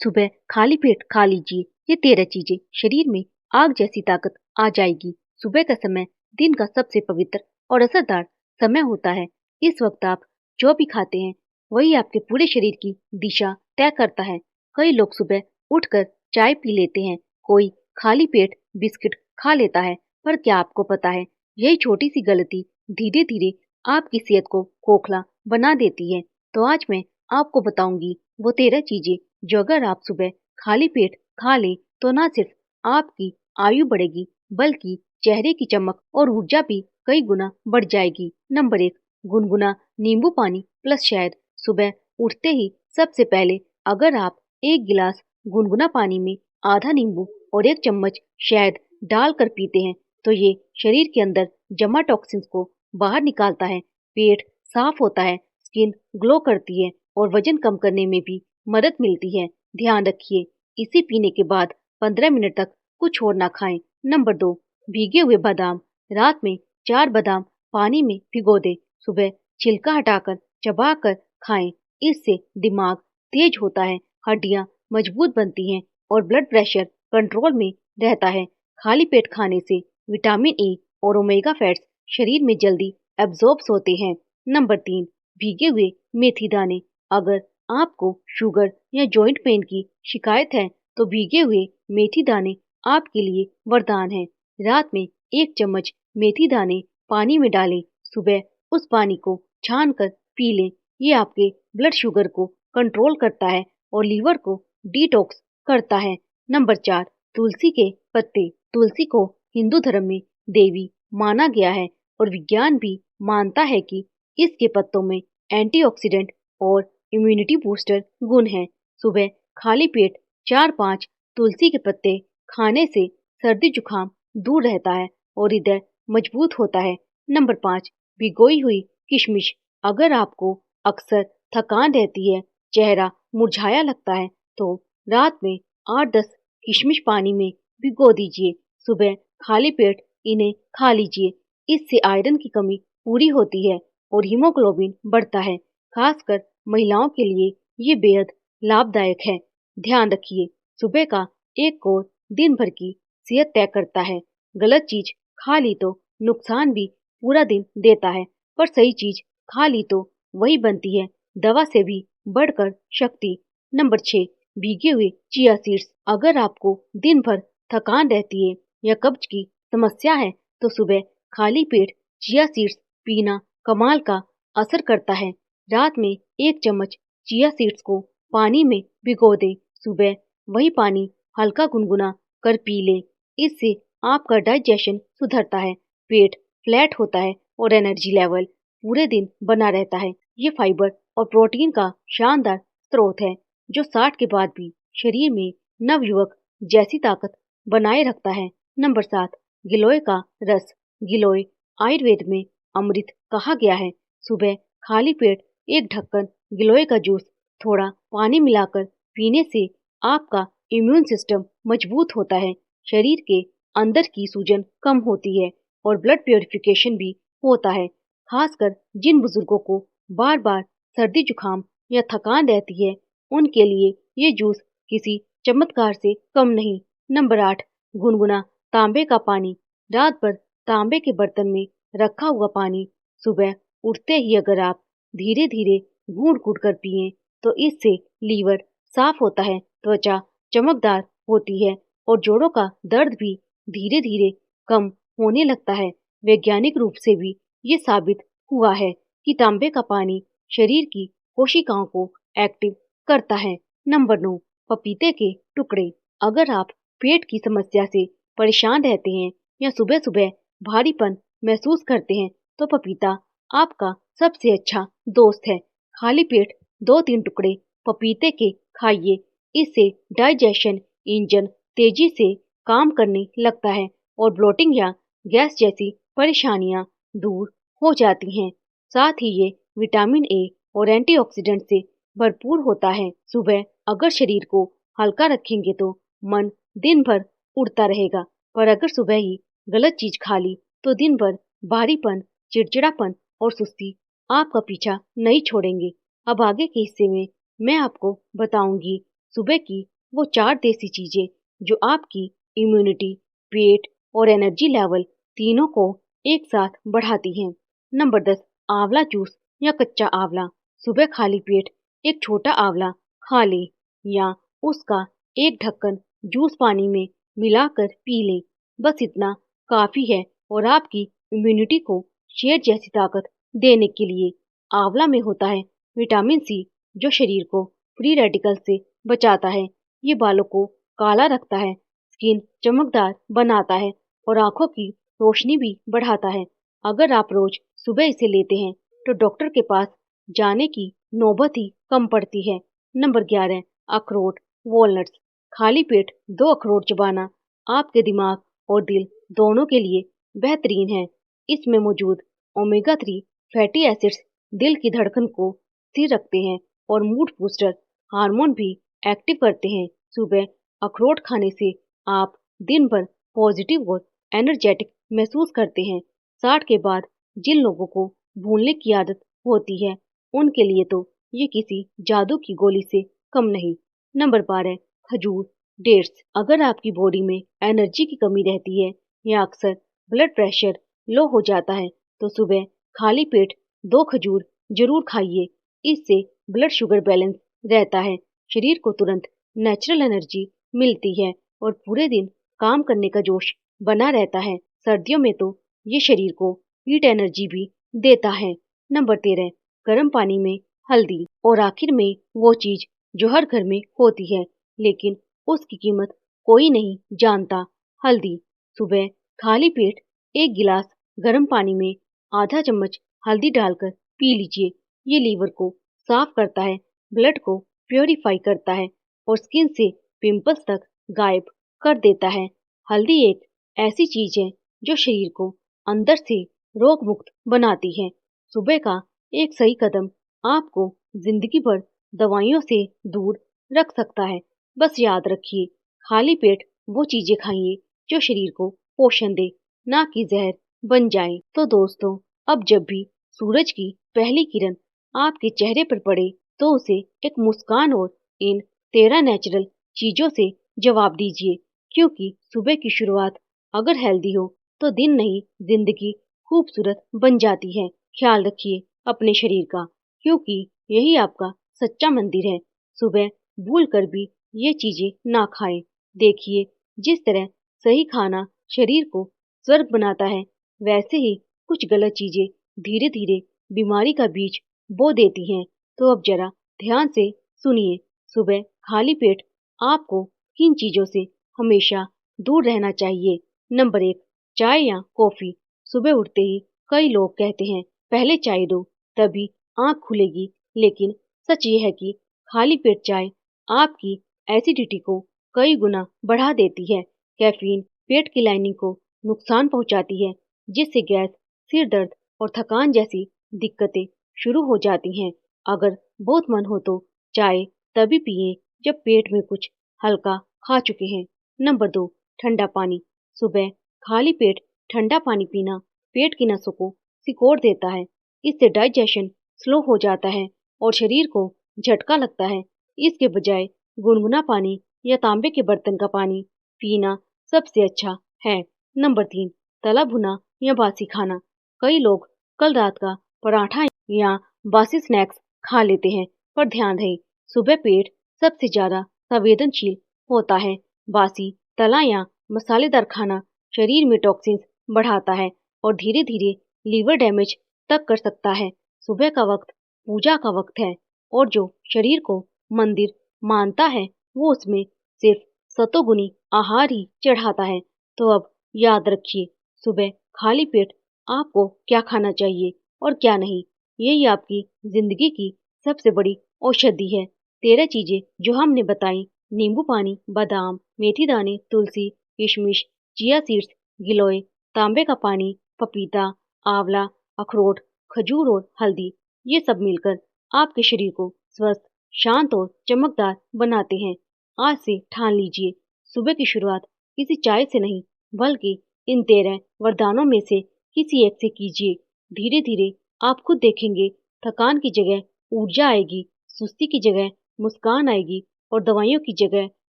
सुबह खाली पेट खा लीजिए ये 13 चीजें, शरीर में आग जैसी ताकत आ जाएगी। सुबह का समय दिन का सबसे पवित्र और असरदार समय होता है। इस वक्त आप जो भी खाते हैं वही आपके पूरे शरीर की दिशा तय करता है। कई लोग सुबह उठकर चाय पी लेते हैं, कोई खाली पेट बिस्किट खा लेता है, पर क्या आपको पता है यही छोटी सी गलती धीरे धीरे आपकी सेहत को खोखला बना देती है। तो आज मैं आपको बताऊंगी वो 13 चीजें जो अगर आप सुबह खाली पेट खा ले तो ना सिर्फ आपकी आयु बढ़ेगी बल्कि चेहरे की चमक और ऊर्जा भी कई गुना बढ़ जाएगी। नंबर 1, गुनगुना नींबू पानी प्लस शहद। सुबह उठते ही सबसे पहले अगर आप एक गिलास गुनगुना पानी में आधा नींबू और एक चम्मच शहद डालकर पीते हैं तो ये शरीर के अंदर जमा टॉक्सिन्स को बाहर निकालता है, पेट साफ होता है, स्किन ग्लो करती है और वजन कम करने में भी मदद मिलती है। ध्यान रखिए, इसे पीने के बाद 15 मिनट तक कुछ और ना खाएं। नंबर 2, भीगे हुए बादाम। रात में 4 बादाम पानी में भिगो दे, सुबह छिलका हटाकर चबाकर खाएं। इससे दिमाग तेज होता है, हड्डियां मजबूत बनती हैं और ब्लड प्रेशर कंट्रोल में रहता है। खाली पेट खाने से विटामिन ए और ओमेगा फैट्स शरीर में जल्दी एब्जॉर्ब होते हैं। नंबर 3, भीगे हुए मेथी दाने। अगर आपको शुगर या जॉइंट पेन की शिकायत है तो भीगे हुए मेथी दाने आपके लिए वरदान है। रात में 1 चम्मच मेथी दाने पानी में डालें, सुबह उस पानी को छानकर पी लें। ये आपके ब्लड शुगर को कंट्रोल करता है और लीवर को डिटॉक्स करता है। नंबर 4, तुलसी के पत्ते। तुलसी को हिंदू धर्म में देवी माना गया है और विज्ञान भी मानता है कि इसके पत्तों में एंटीऑक्सीडेंट और इम्यूनिटी बूस्टर गुण है। सुबह खाली पेट 4-5 तुलसी के पत्ते खाने से सर्दी जुकाम दूर रहता है और हृदय मजबूत होता है। नंबर 5, भिगोई हुई किशमिश। अगर आपको अक्सर थकान रहती है, चेहरा मुरझाया लगता है तो रात में 8-10 किशमिश पानी में भिगो दीजिए, सुबह खाली पेट इन्हें खा लीजिए। इससे आयरन की कमी पूरी होती है और हीमोग्लोबिन बढ़ता है। खासकर महिलाओं के लिए ये बेहद लाभदायक है। ध्यान रखिए, सुबह का एक कोर दिन भर की सेहत तय करता है। गलत चीज खा ली तो नुकसान भी पूरा दिन देता है, पर सही चीज खा ली तो वही बनती है दवा से भी बढ़कर शक्ति। नंबर 6, भीगे हुए चिया सीड्स। अगर आपको दिन भर थकान रहती है या कब्ज की समस्या है तो सुबह खाली पेट चिया सीड्स पीना कमाल का असर करता है। रात में 1 चम्मच चिया सीड्स को पानी में भिगो दें, सुबह वही पानी हल्का गुनगुना कर पी लें। इससे आपका डाइजेशन सुधरता है, पेट फ्लैट होता है और एनर्जी लेवल पूरे दिन बना रहता है। ये फाइबर और प्रोटीन का शानदार स्रोत है जो 60 के बाद भी शरीर में नवयुवक जैसी ताकत बनाए रखता है। नंबर 7, गिलोय का रस। गिलोय आयुर्वेद में अमृत कहा गया है। सुबह खाली पेट 1 ढक्कन गिलोय का जूस थोड़ा पानी मिलाकर पीने से आपका इम्यून सिस्टम मजबूत होता है, शरीर के अंदर की सूजन कम होती है और ब्लड प्योरिफिकेशन भी होता है। खासकर जिन बुजुर्गों को बार बार सर्दी जुकाम या थकान रहती है उनके लिए ये जूस किसी चमत्कार से कम नहीं। नंबर 8, गुनगुना तांबे का पानी। रात भर तांबे के बर्तन में रखा हुआ पानी सुबह उठते ही अगर आप धीरे धीरे घूंट घूंट कर पिए तो इससे लीवर साफ होता है, त्वचा चमकदार होती है और जोड़ों का दर्द भी धीरे धीरे कम होने लगता है। वैज्ञानिक रूप से भी ये साबित हुआ है कि तांबे का पानी शरीर की कोशिकाओं को एक्टिव करता है। नंबर 9, पपीते के टुकड़े। अगर आप पेट की समस्या से परेशान रहते हैं या सुबह सुबह भारीपन महसूस करते हैं तो पपीता आपका सबसे अच्छा दोस्त है। खाली पेट 2-3 टुकड़े पपीते के खाइए, इससे डाइजेशन इंजन तेजी से काम करने लगता है और ब्लोटिंग या गैस जैसी परेशानियां दूर हो जाती हैं। साथ ही ये विटामिन ए और एंटीऑक्सीडेंट से भरपूर होता है। सुबह अगर शरीर को हल्का रखेंगे तो मन दिन भर उड़ता रहेगा, पर अगर सुबह ही गलत चीज खा ली तो दिन भर भारीपन, चिड़चिड़ापन और सुस्ती आपका पीछा नहीं छोड़ेंगे। अब आगे के हिस्से में मैं आपको बताऊंगी सुबह की वो 4 देसी चीजें जो आपकी इम्यूनिटी, पेट और एनर्जी लेवल तीनों को एक साथ बढ़ाती हैं। नंबर 10, आंवला जूस या कच्चा आंवला। सुबह खाली पेट एक छोटा आंवला खा लें या उसका एक ढक्कन जूस पानी में मिलाकर पी लें। बस इतना काफी है और आपकी इम्यूनिटी को शेर जैसी ताकत देने के लिए। आंवला में होता है विटामिन सी जो शरीर को फ्री रेडिकल से बचाता है। ये बालों को काला रखता है, स्किन चमकदार बनाता है और आंखों की रोशनी भी बढ़ाता है। अगर आप रोज सुबह इसे लेते हैं तो डॉक्टर के पास जाने की नौबत ही कम पड़ती है। नंबर 11, अखरोट, वॉलनट्स। खाली पेट 2 अखरोट चबाना आपके दिमाग और दिल दोनों के लिए बेहतरीन है। इसमें मौजूद ओमेगा 3 फैटी एसिड्स दिल की धड़कन को स्थिर रखते हैं और मूड बूस्टर हार्मोन भी एक्टिव करते हैं। सुबह अखरोट खाने से आप दिन भर पॉजिटिव और एनर्जेटिक महसूस करते हैं। 60 के बाद जिन लोगों को भूलने की आदत होती है उनके लिए तो ये किसी जादू की गोली से कम नहीं। नंबर 12, खजूर, डेट्स। अगर आपकी बॉडी में एनर्जी की कमी रहती है या अक्सर ब्लड प्रेशर लो हो जाता है तो सुबह खाली पेट 2 खजूर जरूर खाइए। इससे ब्लड शुगर बैलेंस रहता है, शरीर को तुरंत नेचुरल एनर्जी मिलती है और पूरे दिन काम करने का जोश बना रहता है। सर्दियों में तो ये शरीर को हीट एनर्जी भी देता है। नंबर 13, गर्म पानी में हल्दी। और आखिर में वो चीज जो हर घर में होती है लेकिन उसकी कीमत कोई नहीं जानता, हल्दी। सुबह खाली पेट 1 गिलास गर्म पानी में आधा चम्मच हल्दी डालकर पी लीजिए। ये लीवर को साफ करता है, ब्लड को प्योरीफाई करता है और स्किन से पिंपल्स तक गायब कर देता है। हल्दी एक ऐसी चीज है जो शरीर को अंदर से रोग मुक्त बनाती है। सुबह का एक सही कदम आपको जिंदगी भर दवाइयों से दूर रख सकता है। बस याद रखिए, खाली पेट वो चीजें खाइए जो शरीर को पोषण दे, ना कि जहर बन जाए। तो दोस्तों, अब जब भी सूरज की पहली किरण आपके चेहरे पर पड़े तो उसे एक मुस्कान और इन 13 नेचुरल चीजों से जवाब दीजिए, क्योंकि सुबह की शुरुआत अगर हेल्दी हो तो दिन नहीं जिंदगी खूबसूरत बन जाती है। ख्याल रखिए अपने शरीर का, क्योंकि यही आपका सच्चा मंदिर है। सुबह भूल कर भी ये चीजें ना खाएं। देखिए, जिस तरह सही खाना शरीर को स्वर्ग बनाता है, वैसे ही कुछ गलत चीजें धीरे धीरे बीमारी का बीज बो देती हैं। तो अब जरा ध्यान से सुनिए। सुबह खाली पेट आपको किन चीजों से हमेशा दूर रहना चाहिए। नंबर 1, चाय या कॉफी। सुबह उठते ही कई लोग कहते हैं पहले चाय दो तभी आंख खुलेगी, लेकिन सच ये है कि खाली पेट चाय आपकी एसिडिटी को कई गुना बढ़ा देती है। कैफीन पेट की लाइनिंग को नुकसान पहुंचाती है, जिससे गैस, सिर दर्द और थकान जैसी दिक्कतें शुरू हो जाती हैं। अगर बहुत मन हो तो चाय तभी पिए जब पेट में कुछ हल्का खा चुके हैं। नंबर 2, ठंडा पानी। सुबह खाली पेट ठंडा पानी पीना पेट की नसों को सिकोड़ देता है। इससे डाइजेशन स्लो हो जाता है और शरीर को झटका लगता है। इसके बजाय गुनगुना पानी या तांबे के बर्तन का पानी पीना सबसे अच्छा है। नंबर 3, तला भुना या बासी खाना। कई लोग कल रात का पराठा या बासी स्नैक्स खा लेते हैं, पर ध्यान रहे सुबह पेट सबसे ज्यादा संवेदनशील होता है। बासी तला या मसालेदार खाना शरीर में टॉक्सिन्स बढ़ाता है और धीरे धीरे लीवर डैमेज तक कर सकता है। सुबह का वक्त पूजा का वक्त है और जो शरीर को मंदिर मानता है वो उसमें सिर्फ सतोगुनी आहार ही चढ़ाता है। तो अब याद रखिए, सुबह खाली पेट आपको क्या खाना चाहिए और क्या नहीं, यही आपकी जिंदगी की सबसे बड़ी औषधि है। 13 चीजें जो हमने बताई, नींबू पानी, बादाम, मेथी दाने, तुलसी, किशमिश, चिया सीड्स, गिलोय, तांबे का पानी, पपीता, आंवला, अखरोट, खजूर और हल्दी, ये सब मिलकर आपके शरीर को स्वस्थ, शांत और चमकदार बनाते हैं। आज से ठान लीजिए, सुबह की शुरुआत किसी चाय से नहीं बल्कि इन 13 वरदानों में से किसी एक से कीजिए। धीरे धीरे आप खुद देखेंगे, थकान की जगह ऊर्जा आएगी, सुस्ती की जगह मुस्कान आएगी और दवाइयों की जगह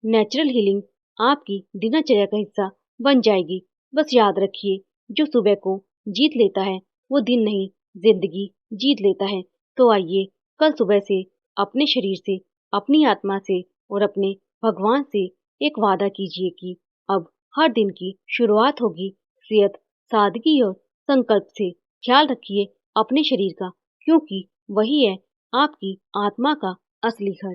नेचुरल हीलिंग आपकी दिनचर्या का हिस्सा बन जाएगी। बस याद रखिए, जो सुबह को जीत लेता है वो दिन नहीं, जिंदगी जीत लेता है। तो आइए कल सुबह से अपने शरीर से, अपनी आत्मा से और अपने भगवान से एक वादा कीजिए कि अब हर दिन की शुरुआत होगी सेहत, सादगी और संकल्प से। ख्याल रखिए अपने शरीर का, क्योंकि वही है आपकी आत्मा का असली घर।